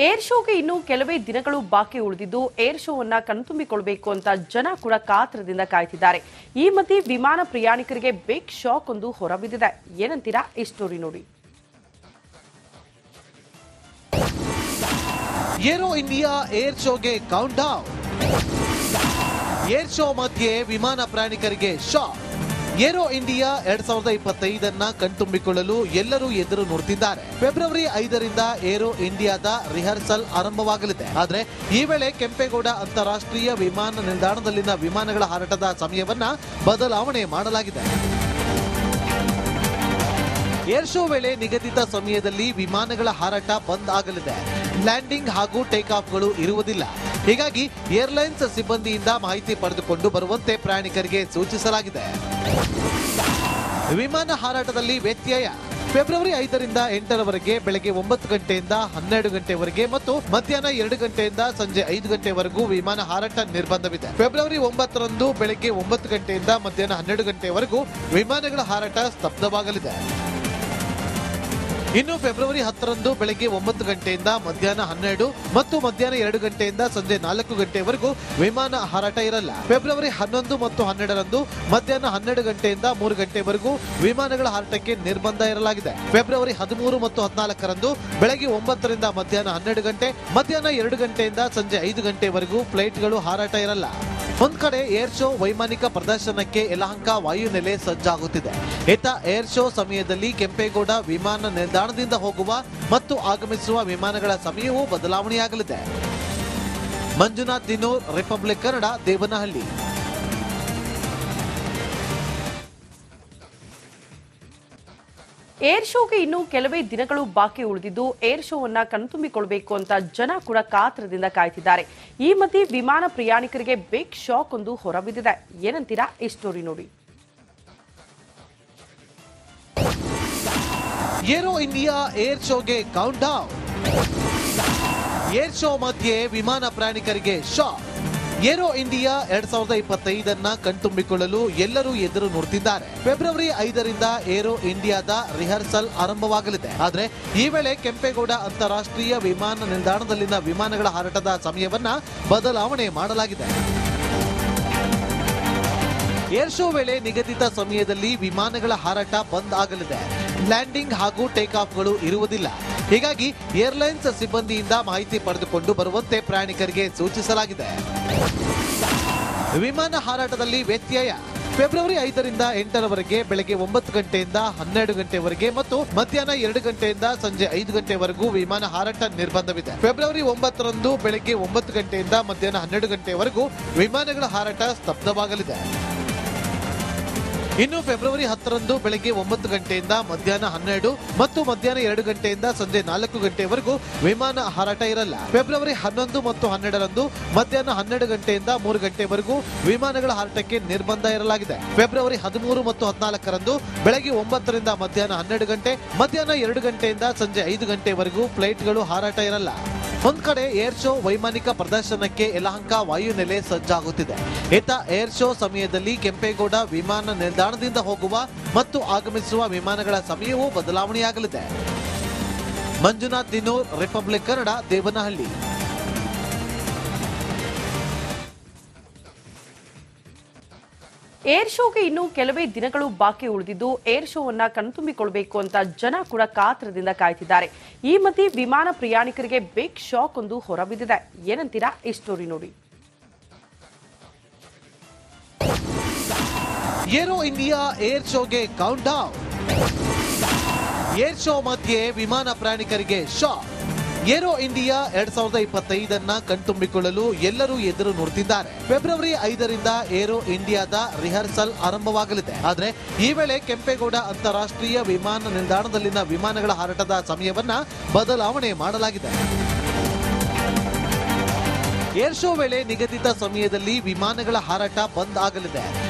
Air ಶೋಗೆ ಇನ್ನು ಕೆಲವೇ ದಿನಗಳು ಬಾಕಿ ಉಳಿದಿದ್ದು ಏರ್ ಶೋವನ್ನ ಕಣ್ತುಂಬಿಕೊಳ್ಳಬೇಕು ಅಂತ ಜನ ಕೂಡ ಕಾತರದಿಂದ ಕಾಯ್ತಿದ್ದಾರೆ. ಈ ಮಧ್ಯೆ ವಿಮಾನ ಪ್ರಯಾಣಿಕರಿಗೆ ಬಿಗ್ ಶಾಕ್ ಒಂದು ಹೊರಬಿದ್ದಿದೆ. ಏನಂತೀರಾ ಈ ಸ್ಟೋರಿ ನೋಡಿ. ಏರೋ ಇಂಡಿಯಾ ಏರ್ ಶೋಗೆ ಕೌಂಟ್ ಡೌನ್. ಏರ್ ಶೋ ಮಧ್ಯೆ ವಿಮಾನ ಪ್ರಯಾಣಿಕರಿಗೆ ಶಾಕ್. ಏರೋ ಇಂಡಿಯಾ 2025 ಕಣ್ತುಂಬಿಕೊಳ್ಳಲು ಎಲ್ಲರೂ ಎದುರು ನೋಡುತ್ತಿದ್ದಾರೆ. ಫೆಬ್ರವರಿ 5ರಿಂದ ಏರೋ ಇಂಡಿಯಾದ ರಿಹರ್ಸಲ್ ಆರಂಭವಾಗಲಿದೆ. ಆದರೆ ಈ ವೇಳೆ ಕೆಂಪೇಗೌಡ ಅಂತಾರಾಷ್ಟ್ರೀಯ ವಿಮಾನ ನಿಲ್ದಾಣದಲ್ಲಿನ ವಿಮಾನಗಳ ಹಾರಾಟದ ಸಮಯವನ್ನ ಬದಲಾವಣೆ ಮಾಡಲಾಗಿದೆ. ಏರ್ ಶೋ ವೇಳೆ ನಿಗದಿತ ಸಮಯದಲ್ಲಿ ವಿಮಾನಗಳ ಹಾರಾಟ ಬಂದ್ ಆಗಲಿದೆ. ಲ್ಯಾಂಡಿಂಗ್ ಹಾಗೂ ಟೇಕ್ ಆಫ್ಗಳು ಇರುವುದಿಲ್ಲ. ಹೀಗಾಗಿ ಏರ್ಲೈನ್ಸ್ ಸಿಬ್ಬಂದಿಯಿಂದ ಮಾಹಿತಿ ಪಡೆದುಕೊಂಡು ಬರುವಂತೆ ಪ್ರಯಾಣಿಕರಿಗೆ ಸೂಚಿಸಲಾಗಿದೆ. ವಿಮಾನ ಹಾರಾಟದಲ್ಲಿ ವ್ಯತ್ಯಯ. ಫೆಬ್ರವರಿ 5ರಿಂದ 8ರವರೆಗೆ ಬೆಳಗ್ಗೆ 9 ಗಂಟೆಯಿಂದ 12 ಗಂಟೆವರೆಗೆ ಮತ್ತು ಮಧ್ಯಾಹ್ನ 2 ಗಂಟೆಯಿಂದ ಸಂಜೆ 5 ಗಂಟೆವರೆಗೂ ವಿಮಾನ ಹಾರಾಟ ನಿರ್ಬಂಧವಿದೆ. ಫೆಬ್ರವರಿ 9ರಂದು ಬೆಳಗ್ಗೆ 9 ಗಂಟೆಯಿಂದ ಮಧ್ಯಾಹ್ನ 12 ಗಂಟೆವರೆಗೂ ವಿಮಾನಗಳ ಹಾರಾಟ ಸ್ತಬ್ಧವಾಗಲಿದೆ. ಇನ್ನು ಫೆಬ್ರವರಿ 10ರಂದು ಬೆಳಗ್ಗೆ 9 ಗಂಟೆಯಿಂದ ಮಧ್ಯಾಹ್ನ 12 ಮತ್ತು ಮಧ್ಯಾಹ್ನ 2 ಗಂಟೆಯಿಂದ ಸಂಜೆ 4 ಗಂಟೆವರೆಗೂ ವಿಮಾನ ಹಾರಾಟ ಇರಲ್ಲ. ಫೆಬ್ರವರಿ 11 ಮತ್ತು 12ರಂದು ಮಧ್ಯಾಹ್ನ 12 ಗಂಟೆಯಿಂದ 3 ಗಂಟೆವರೆಗೂ ವಿಮಾನಗಳ ಹಾರಾಟಕ್ಕೆ ನಿರ್ಬಂಧ ಇರಲಾಗಿದೆ. ಫೆಬ್ರವರಿ 13 ಮತ್ತು 14ರಂದು ಬೆಳಗ್ಗೆ 9ರಿಂದ ಮಧ್ಯಾಹ್ನ 12 ಗಂಟೆ, ಮಧ್ಯಾಹ್ನ 2 ಗಂಟೆಯಿಂದ ಸಂಜೆ 5 ಗಂಟೆವರೆಗೂ ಫ್ಲೈಟ್ಗಳು ಹಾರಾಟ ಇರಲ್ಲ. ಒಂದ್ ಕಡೆ ಏರ್ ಶೋ ವೈಮಾನಿಕ ಪ್ರದರ್ಶನಕ್ಕೆ ಯಲಹಂಕ ವಾಯುನೆಲೆ ಸಜ್ಜಾಗುತ್ತಿದೆ. ಇತ್ತ ಏರ್ ಶೋ ಸಮಯದಲ್ಲಿ ಕೆಂಪೇಗೌಡ ವಿಮಾನ ನಿಲ್ದಾಣದಿಂದ ಹೋಗುವ ಮತ್ತು ಆಗಮಿಸುವ ವಿಮಾನಗಳ ಸಮಯವೂ ಬದಲಾವಣೆಯಾಗಲಿದೆ. ಮಂಜುನಾಥ್ ದಿನೂರ್, ರಿಪಬ್ಲಿಕ್ ಕನ್ನಡ, ದೇವನಹಳ್ಳಿ. ಏರ್ ಶೋಗೆ ಇನ್ನು ಕೆಲವೇ ದಿನಗಳು ಬಾಕಿ ಉಳಿದಿದ್ದು ಏರ್ ಶೋವನ್ನ ಕಣ್ತುಂಬಿಕೊಳ್ಳಬೇಕು ಅಂತ ಜನ ಕೂಡ ಕಾತರದಿಂದ ಕಾಯ್ತಿದ್ದಾರೆ. ಈ ಮಧ್ಯೆ ವಿಮಾನ ಪ್ರಯಾಣಿಕರಿಗೆ ಬಿಗ್ ಶಾಕ್ ಒಂದು ಹೊರಬಿದ್ದಿದೆ. ಏನಂತೀರಾ ಈ ಸ್ಟೋರಿ ನೋಡಿ. ಏರೋ ಇಂಡಿಯಾ ಏರ್ ಶೋಗೆ ಕೌಂಟ್ ಡೌನ್. ಏರ್ ಶೋ ಮಧ್ಯೆ ವಿಮಾನ ಪ್ರಯಾಣಿಕರಿಗೆ ಶಾಕ್. ಏರೋ ಇಂಡಿಯಾ 2025 ಕಣ್ತುಂಬಿಕೊಳ್ಳಲು ಎಲ್ಲರೂ ಎದುರು ನೋಡುತ್ತಿದ್ದಾರೆ. ಫೆಬ್ರವರಿ 5ರಿಂದ ಏರೋ ಇಂಡಿಯಾದ ರಿಹರ್ಸಲ್ ಆರಂಭವಾಗಲಿದೆ. ಆದರೆ ಈ ವೇಳೆ ಕೆಂಪೇಗೌಡ ಅಂತಾರಾಷ್ಟ್ರೀಯ ವಿಮಾನ ನಿಲ್ದಾಣದಲ್ಲಿನ ವಿಮಾನಗಳ ಹಾರಾಟದ ಸಮಯವನ್ನ ಬದಲಾವಣೆ ಮಾಡಲಾಗಿದೆ. ಏರ್ ಶೋ ವೇಳೆ ನಿಗದಿತ ಸಮಯದಲ್ಲಿ ವಿಮಾನಗಳ ಹಾರಾಟ ಬಂದ್ ಆಗಲಿದೆ. ಲ್ಯಾಂಡಿಂಗ್ ಹಾಗೂ ಟೇಕ್ ಆಫ್ಗಳು ಇರುವುದಿಲ್ಲ. ಹೀಗಾಗಿ ಏರ್ಲೈನ್ಸ್ ಸಿಬ್ಬಂದಿಯಿಂದ ಮಾಹಿತಿ ಪಡೆದುಕೊಂಡು ಬರುವಂತೆ ಪ್ರಯಾಣಿಕರಿಗೆ ಸೂಚಿಸಲಾಗಿದೆ. ವಿಮಾನ ಹಾರಾಟದಲ್ಲಿ ವ್ಯತ್ಯಯ. ಫೆಬ್ರವರಿ 5ರಿಂದ 8ರವರೆಗೆ ಬೆಳಗ್ಗೆ 9 ಗಂಟೆಯಿಂದ 12 ಗಂಟೆವರೆಗೆ ಮತ್ತು ಮಧ್ಯಾಹ್ನ 2 ಗಂಟೆಯಿಂದ ಸಂಜೆ 5 ಗಂಟೆವರೆಗೂ ವಿಮಾನ ಹಾರಾಟ ನಿರ್ಬಂಧವಿದೆ. ಫೆಬ್ರವರಿ 9ರಂದು ಬೆಳಗ್ಗೆ 9 ಗಂಟೆಯಿಂದ ಮಧ್ಯಾಹ್ನ 12 ಗಂಟೆವರೆಗೂ ವಿಮಾನಗಳ ಹಾರಾಟ ಸ್ತಬ್ಧವಾಗಲಿದೆ. ಇನ್ನು ಫೆಬ್ರವರಿ 10ರಂದು ಬೆಳಗ್ಗೆ 9 ಗಂಟೆಯಿಂದ ಮಧ್ಯಾಹ್ನ 12 ಮತ್ತು ಮಧ್ಯಾಹ್ನ 2 ಗಂಟೆಯಿಂದ ಸಂಜೆ 4 ಗಂಟೆವರೆಗೂ ವಿಮಾನ ಹಾರಾಟ ಇರಲ್ಲ. ಫೆಬ್ರವರಿ 11 ಮತ್ತು 12ರಂದು ಮಧ್ಯಾಹ್ನ 12 ಗಂಟೆಯಿಂದ 3 ಗಂಟೆವರೆಗೂ ವಿಮಾನಗಳ ಹಾರಾಟಕ್ಕೆ ನಿರ್ಬಂಧ ಇರಲಾಗಿದೆ. ಫೆಬ್ರವರಿ 13 ಮತ್ತು 14ರಂದು ಬೆಳಗ್ಗೆ 9ರಿಂದ ಮಧ್ಯಾಹ್ನ 12 ಗಂಟೆ, ಮಧ್ಯಾಹ್ನ 2 ಗಂಟೆಯಿಂದ ಸಂಜೆ 5 ಗಂಟೆವರೆಗೂ ಫ್ಲೈಟ್ಗಳು ಹಾರಾಟ ಇರಲ್ಲ. ಒಂದ್ ಕಡೆ ಏರ್ ಶೋ ವೈಮಾನಿಕ ಪ್ರದರ್ಶನಕ್ಕೆ ಯಲಹಂಕ ವಾಯುನೆಲೆ ಸಜ್ಜಾಗುತ್ತಿದೆ. ಇತ್ತ ಏರ್ ಶೋ ಸಮಯದಲ್ಲಿ ಕೆಂಪೇಗೌಡ ವಿಮಾನ ನಿಲ್ದಾಣದಿಂದ ಹೋಗುವ ಮತ್ತು ಆಗಮಿಸುವ ವಿಮಾನಗಳ ಸಮಯವೂ ಬದಲಾವಣೆಯಾಗಲಿದೆ. ಮಂಜುನಾಥ್ ದಿನೂರ್, ರಿಪಬ್ಲಿಕ್ ಕನ್ನಡ, ದೇವನಹಳ್ಳಿ. ಏರ್ ಶೋಗೆ ಇನ್ನು ಕೆಲವೇ ದಿನಗಳು ಬಾಕಿ ಉಳಿದಿದ್ದು ಏರ್ ಶೋವನ್ನ ಕಣ್ತುಂಬಿಕೊಳ್ಳಬೇಕು ಅಂತ ಜನ ಕೂಡ ಕಾತರದಿಂದ ಕಾಯ್ತಿದ್ದಾರೆ. ಈ ಮಧ್ಯೆ ವಿಮಾನ ಪ್ರಯಾಣಿಕರಿಗೆ ಬಿಗ್ ಶಾಕ್ ಒಂದು ಹೊರಬಿದ್ದಿದೆ. ಏನಂತೀರಾ ಈ ಸ್ಟೋರಿ ನೋಡಿ. ಏರೋ ಇಂಡಿಯಾ ಏರ್ ಶೋಗೆ ಕೌಂಟ್ ಡೌನ್. ಏರ್ ಶೋ ಮಧ್ಯೆ ವಿಮಾನ ಪ್ರಯಾಣಿಕರಿಗೆ ಶಾಕ್. ಏರೋ ಇಂಡಿಯಾ 2025 ಕಣ್ತುಂಬಿಕೊಳ್ಳಲು ಎಲ್ಲರೂ ಎದುರು ನೋಡುತ್ತಿದ್ದಾರೆ. ಫೆಬ್ರವರಿ 5ರಿಂದ ಏರೋ ಇಂಡಿಯಾದ ರಿಹರ್ಸಲ್ ಆರಂಭವಾಗಲಿದೆ. ಆದರೆ ಈ ವೇಳೆ ಕೆಂಪೇಗೌಡ ಅಂತಾರಾಷ್ಟ್ರೀಯ ವಿಮಾನ ನಿಲ್ದಾಣದಲ್ಲಿನ ವಿಮಾನಗಳ ಹಾರಾಟದ ಸಮಯವನ್ನ ಬದಲಾವಣೆ ಮಾಡಲಾಗಿದೆ. ಏರ್ ಶೋ ವೇಳೆ ನಿಗದಿತ ಸಮಯದಲ್ಲಿ ವಿಮಾನಗಳ ಹಾರಾಟ ಬಂದ್ ಆಗಲಿದೆ.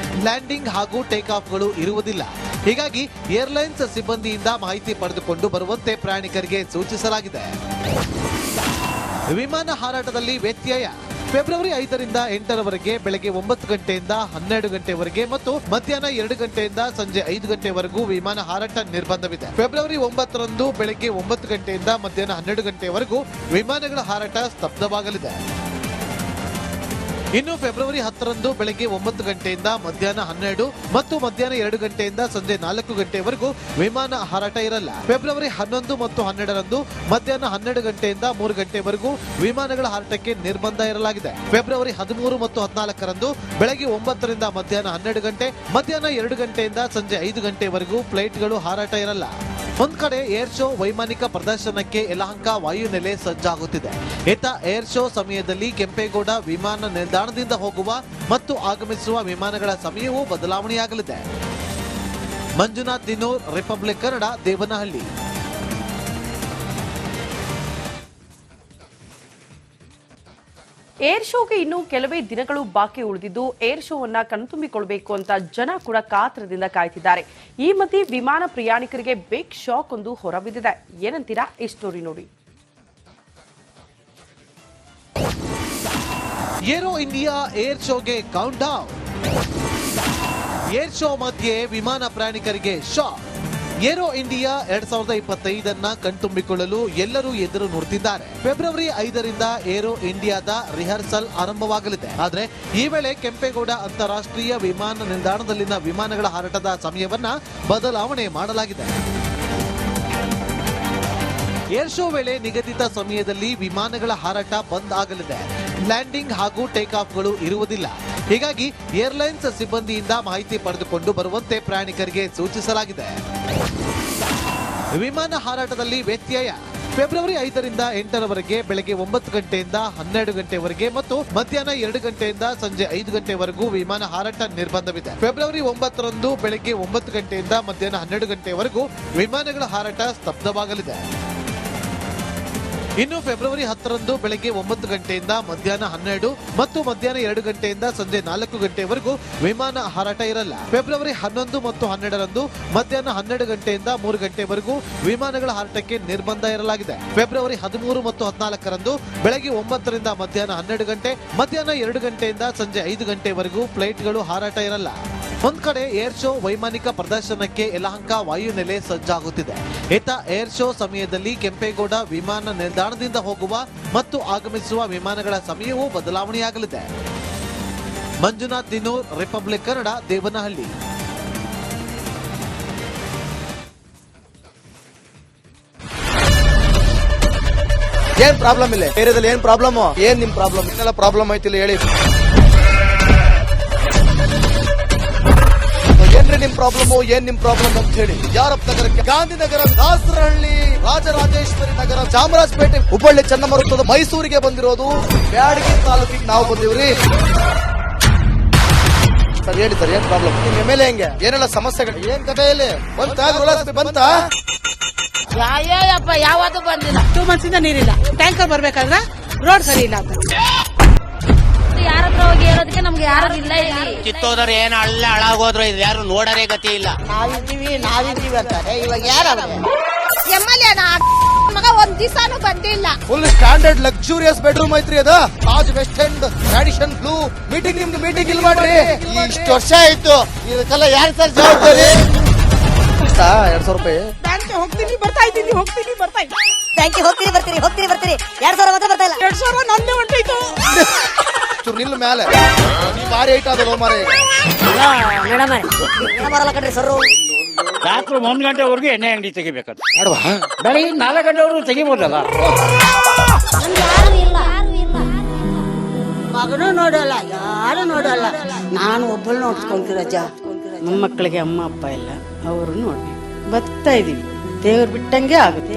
ಲ್ಯಾಂಡಿಂಗ್ ಹಾಗೂ ಟೇಕ್ ಆಫ್ಗಳು ಇರುವುದಿಲ್ಲ. ಹೀಗಾಗಿ ಏರ್ಲೈನ್ಸ್ ಸಿಬ್ಬಂದಿಯಿಂದ ಮಾಹಿತಿ ಪಡೆದುಕೊಂಡು ಬರುವಂತೆ ಪ್ರಯಾಣಿಕರಿಗೆ ಸೂಚಿಸಲಾಗಿದೆ. ವಿಮಾನ ಹಾರಾಟದಲ್ಲಿ ವ್ಯತ್ಯಯ. ಫೆಬ್ರವರಿ 5ರಿಂದ 8ರವರೆಗೆ ಬೆಳಗ್ಗೆ 9 ಗಂಟೆಯಿಂದ 12 ಗಂಟೆವರೆಗೆ ಮತ್ತು ಮಧ್ಯಾಹ್ನ 2 ಗಂಟೆಯಿಂದ ಸಂಜೆ 5 ಗಂಟೆವರೆಗೂ ವಿಮಾನ ಹಾರಾಟ ನಿರ್ಬಂಧವಿದೆ. ಫೆಬ್ರವರಿ 9ರಂದು ಬೆಳಗ್ಗೆ 9 ಗಂಟೆಯಿಂದ ಮಧ್ಯಾಹ್ನ 12 ಗಂಟೆವರೆಗೂ ವಿಮಾನಗಳ ಹಾರಾಟ ಸ್ತಬ್ಧವಾಗಲಿದೆ. ಇನ್ನು ಫೆಬ್ರವರಿ 10ರಂದು ಬೆಳಗ್ಗೆ 9 ಗಂಟೆಯಿಂದ ಮಧ್ಯಾಹ್ನ 12 ಮತ್ತು ಮಧ್ಯಾಹ್ನ 2 ಗಂಟೆಯಿಂದ ಸಂಜೆ 4 ಗಂಟೆವರೆಗೂ ವಿಮಾನ ಹಾರಾಟ ಇರಲ್ಲ. ಫೆಬ್ರವರಿ 11 ಮತ್ತು 12ರಂದು ಮಧ್ಯಾಹ್ನ 12 ಗಂಟೆಯಿಂದ 3 ಗಂಟೆವರೆಗೂ ವಿಮಾನಗಳ ಹಾರಾಟಕ್ಕೆ ನಿರ್ಬಂಧ ಇರಲಾಗಿದೆ. ಫೆಬ್ರವರಿ 13 ಮತ್ತು 14ರಂದು ಬೆಳಗ್ಗೆ 9ರಿಂದ ಮಧ್ಯಾಹ್ನ 12 ಗಂಟೆ, ಮಧ್ಯಾಹ್ನ 2 ಗಂಟೆಯಿಂದ ಸಂಜೆ 5 ಗಂಟೆವರೆಗೂ ಫ್ಲೈಟ್ಗಳು ಹಾರಾಟ ಇರಲ್ಲ. ಒಂದ್ ಕಡೆ ಏರ್ ಶೋ ವೈಮಾನಿಕ ಪ್ರದರ್ಶನಕ್ಕೆ ಯಲಹಂಕ ವಾಯುನೆಲೆ ಸಜ್ಜಾಗುತ್ತಿದೆ. ಇತ್ತ ಏರ್ ಶೋ ಸಮಯದಲ್ಲಿ ಕೆಂಪೇಗೌಡ ವಿಮಾನ ನಿಲ್ದಾಣದಿಂದ ಹೋಗುವ ಮತ್ತು ಆಗಮಿಸುವ ವಿಮಾನಗಳ ಸಮಯವೂ ಬದಲಾವಣೆಯಾಗಲಿದೆ. ಮಂಜುನಾಥ್ ದಿನೂರ್, ರಿಪಬ್ಲಿಕ್ ಕನ್ನಡ, ದೇವನಹಳ್ಳಿ. ಏರ್ ಶೋಗೆ ಇನ್ನು ಕೆಲವೇ ದಿನಗಳು ಬಾಕಿ ಉಳಿದಿದ್ದು ಏರ್ ಶೋವನ್ನ ಕಣ್ತುಂಬಿಕೊಳ್ಬೇಕು ಅಂತ ಜನ ಕೂಡ ಕಾತರದಿಂದ ಕಾಯ್ತಿದ್ದಾರೆ. ಈ ಮಧ್ಯೆ ವಿಮಾನ ಪ್ರಯಾಣಿಕರಿಗೆ ಬಿಗ್ ಶಾಕ್ ಒಂದು ಹೊರಬಿದ್ದಿದೆ. ಏನಂತೀರಾ ಈ ಸ್ಟೋರಿ ನೋಡಿ. ಏರೋ ಇಂಡಿಯಾ ಏರ್ ಶೋಗೆ ಕೌಂಟ್ ಡೌನ್. ಏರ್ ಶೋ ಮಧ್ಯೆ ವಿಮಾನ ಪ್ರಯಾಣಿಕರಿಗೆ ಶಾಕ್. ಏರೋ ಇಂಡಿಯಾ 2025 ಕಣ್ತುಂಬಿಕೊಳ್ಳಲು ಎಲ್ಲರೂ ಎದುರು ನೋಡುತ್ತಿದ್ದಾರೆ. ಫೆಬ್ರವರಿ 5ರಿಂದ ಏರೋ ಇಂಡಿಯಾದ ರಿಹರ್ಸಲ್ ಆರಂಭವಾಗಲಿದೆ. ಆದರೆ ಈ ವೇಳೆ ಕೆಂಪೇಗೌಡ ಅಂತಾರಾಷ್ಟ್ರೀಯ ವಿಮಾನ ನಿಲ್ದಾಣದಲ್ಲಿನ ವಿಮಾನಗಳ ಹಾರಾಟದ ಸಮಯವನ್ನ ಬದಲಾವಣೆ ಮಾಡಲಾಗಿದೆ. ಏರ್ ಶೋ ವೇಳೆ ನಿಗದಿತ ಸಮಯದಲ್ಲಿ ವಿಮಾನಗಳ ಹಾರಾಟ ಬಂದ್ ಆಗಲಿದೆ. ಲ್ಯಾಂಡಿಂಗ್ ಹಾಗೂ ಟೇಕ್ ಆಫ್ಗಳು ಇರುವುದಿಲ್ಲ. ಹೀಗಾಗಿ ಏರ್ಲೈನ್ಸ್ ಸಿಬ್ಬಂದಿಯಿಂದ ಮಾಹಿತಿ ಪಡೆದುಕೊಂಡು ಬರುವಂತೆ ಪ್ರಯಾಣಿಕರಿಗೆ ಸೂಚಿಸಲಾಗಿದೆ. ವಿಮಾನ ಹಾರಾಟದಲ್ಲಿ ವ್ಯತ್ಯಯ. ಫೆಬ್ರವರಿ 5ರಿಂದ 8ರವರೆಗೆ ಬೆಳಗ್ಗೆ 9 ಗಂಟೆಯಿಂದ 12 ಗಂಟೆವರೆಗೆ ಮತ್ತು ಮಧ್ಯಾಹ್ನ 2 ಗಂಟೆಯಿಂದ ಸಂಜೆ 5 ಗಂಟೆವರೆಗೂ ವಿಮಾನ ಹಾರಾಟ ನಿರ್ಬಂಧವಿದೆ. ಫೆಬ್ರವರಿ 9ರಂದು ಬೆಳಗ್ಗೆ 9 ಗಂಟೆಯಿಂದ ಮಧ್ಯಾಹ್ನ 12 ಗಂಟೆವರೆಗೂ ವಿಮಾನಗಳ ಹಾರಾಟ ಸ್ತಬ್ಧವಾಗಲಿದೆ. ಇನ್ನು ಫೆಬ್ರವರಿ 10ರಂದು ಬೆಳಗ್ಗೆ 9 ಗಂಟೆಯಿಂದ ಮಧ್ಯಾಹ್ನ 12 ಮತ್ತು ಮಧ್ಯಾಹ್ನ 2 ಗಂಟೆಯಿಂದ ಸಂಜೆ 4 ಗಂಟೆವರೆಗೂ ವಿಮಾನ ಹಾರಾಟ ಇರಲ್ಲ. ಫೆಬ್ರವರಿ 11 ಮತ್ತು 12ರಂದು ಮಧ್ಯಾಹ್ನ 12 ಗಂಟೆಯಿಂದ 3 ಗಂಟೆವರೆಗೂ ವಿಮಾನಗಳ ಹಾರಾಟಕ್ಕೆ ನಿರ್ಬಂಧ ಇರಲಾಗಿದೆ. ಫೆಬ್ರವರಿ 13 ಮತ್ತು 14ರಂದು ಬೆಳಗ್ಗೆ 9ರಿಂದ ಮಧ್ಯಾಹ್ನ 12 ಗಂಟೆ, ಮಧ್ಯಾಹ್ನ 2 ಗಂಟೆಯಿಂದ ಸಂಜೆ 5 ಗಂಟೆವರೆಗೂ ಫ್ಲೈಟ್ಗಳು ಹಾರಾಟ ಇರಲ್ಲ. ಒಂದ್ ಕಡೆ ಏರ್ ಶೋ ವೈಮಾನಿಕ ಪ್ರದರ್ಶನಕ್ಕೆ ಯಲಹಂಕ ವಾಯುನೆಲೆ ಸಜ್ಜಾಗುತ್ತಿದೆ. ಇತ್ತ ಏರ್ ಶೋ ಸಮಯದಲ್ಲಿ ಕೆಂಪೇಗೌಡ ವಿಮಾನ ನಿಲ್ದಾಣದಿಂದ ಹೋಗುವ ಮತ್ತು ಆಗಮಿಸುವ ವಿಮಾನಗಳ ಸಮಯವೂ ಬದಲಾವಣೆಯಾಗಲಿದೆ. ಮಂಜುನಾಥ್ ದಿನೂರ್, ರಿಪಬ್ಲಿಕ್ ಕನ್ನಡ, ದೇವನಹಳ್ಳಿ. ಏನ್ ಪ್ರಾಬ್ಲಮ್ ಇಲ್ಲ ಏರಿಯಾದಲ್ಲಿ? ಏನ್ ಪ್ರಾಬ್ಲಮ್? ಏನ್ ನಿಮ್ ಪ್ರಾಬ್ಲಮ್? ಇನ್ನೆಲ್ಲ ಪ್ರಾಬ್ಲಮ್ ಐತಿಲ್ಲ ಹೇಳಿ. ಏನ್ರಿ ನಿಮ್ ಪ್ರಾಬ್ಲಮ್? ಏನ್ ನಿಮ್ ಪ್ರಾಬ್ಲಮ್ ಅಂತ ಹೇಳಿ. ಯಾರಪ್ಪ ನಗರಕ್ಕೆ? ಗಾಂಧಿನಗರ, ದಾಸರಹಳ್ಳಿ, ರಾಜರಾಜೇಶ್ವರಿ ನಗರ, ಚಾಮರಾಜಪೇಟೆ, ಹುಬ್ಬಳ್ಳಿ, ಚನ್ನಮರುತ್ತದ, ಮೈಸೂರಿಗೆ ಬಂದಿರೋದು. ಬ್ಯಾಡಗಿ ತಾಲೂಕಿಗೆ ನಾವು ಬಂದಿವ್ರಿ. ಸರ್ ಹೇಳಿ ಸರ್, ಏನ್ ಪ್ರಾಬ್ಲಮ್? ನಿಮ್ ಎಮ್ಎಲ್ಎ ಹೆಂಗೆ? ಏನೆಲ್ಲ ಸಮಸ್ಯೆಗಳು? ಏನ್ ಕಥೆ ಇಲ್ಲಿ ಬಂತ? ಯಾಯಪ್ಪ ಯಾವತ್ತೂ ಬಂದಿಲ್ಲ. 2 ಮಂತ್ಸಿಂದ ನೀರಿಲ್ಲ. ಟ್ಯಾಂಕರ್ ಬರ್ಬೇಕಾದ್ರೆ ರೋಡ್ ಸರಿ ಇಲ್ಲ ಅಂತ ಯಾರ ಹತ್ರ ಹೋಗಿ ಹೇಳೋದಕ್ಕೆ ನಮ್ಗೆ ಯಾರು ಇಲ್ಲ. ಇಲ್ಲಿ ಕಿತ್ತೋದ್ರೆ ಏನ್ ಹಾಳಾಗೋದ್ರು ಇದು ಯಾರು ನೋಡರೇ ಗತಿ ಇಲ್ಲ. ನಾವಿದ್ದೀವಿ ಅಂತಾರೆ. ಇವಾಗ ಯಾರು ಎಮ್ಎಲ್ಎ ಮಗ ಒಂದ್ ದಿವಸನೂ ಬಂದಿಲ್ಲ. ಫುಲ್ ಸ್ಟ್ಯಾಂಡರ್ಡ್ ಲಕ್ಸುರಿಯಸ್ ಬೆಡ್ರೂಮ್ ಐತ್ರಿ ಅದು. Taj West End, tradition blue. Meeting ನಿಮ್ದು ಮೀಟಿಂಗ್ ಇಲ್ಲಿ ಮಾಡ್ರಿ. ಇಷ್ಟು ವರ್ಷ ಆಯ್ತು, ಇದಕ್ಕೆಲ್ಲ ಯಾರು ಸರ್ ಜವಾಬ್ದಾರಿ? 2,000 ರೂಪಾಯಿ ಬ್ಯಾಂಕ್ ಹೋಗ್ತೀನಿ ಬರ್ತಾ ಇದ್ದೀನಿ, ಹೋಗ್ತೀನಿ ಬರ್ತಾ ಇದ್ದೀನಿ. ಬ್ಯಾಂಕಿಗೆ ಹೋಗ್ತೀರಿ ಬರ್ತೀರಿ 2,000 ಮಾತ್ರ ಬರ್ತಾ ಇಲ್ಲ. 2,000 ನಂದೇ ಹೊಂಟೋಯ್ತು. ನಿಲ್ ಮೇಲೆ ಭಾರಿ ಐಟ್ ಅದಲ್ಲ ಮಾರ. ಮೇಡಮ್ ಬರಲ್ಲ ಕಣ್ರಿ ಸರ್. ರಾತ್ರಿ 1 ಗಂಟೆವರೆಗೂ ಎಣ್ಣೆ ಅಂಗಡಿ ತೆಗಿಬೇಕದು. ಅಡ್ವಾ ಬೆಳಿಗ್ಗೆ 4 ಗಂಟೆವರೆಗೂ ತೆಗಿಬೋದಲ್ಲ. ಮಗನೂ ನೋಡಲ್ಲ, ಯಾರು ನೋಡಲ್ಲ. ನಾನು ಒಬ್ಬಳು ನೋಡ್ಕೊಂತೀರಜ್ಜ. ಮೊಮ್ಮಕ್ಕಳಿಗೆ ಅಮ್ಮ ಅಪ್ಪ ಇಲ್ಲ, ಅವರು ನೋಡ್ಬೇಕು. ಬರ್ತಾ ಇದೀವಿ. ದೇವ್ರು ಬಿಟ್ಟಂಗೆ ಆಗುತ್ತೆ.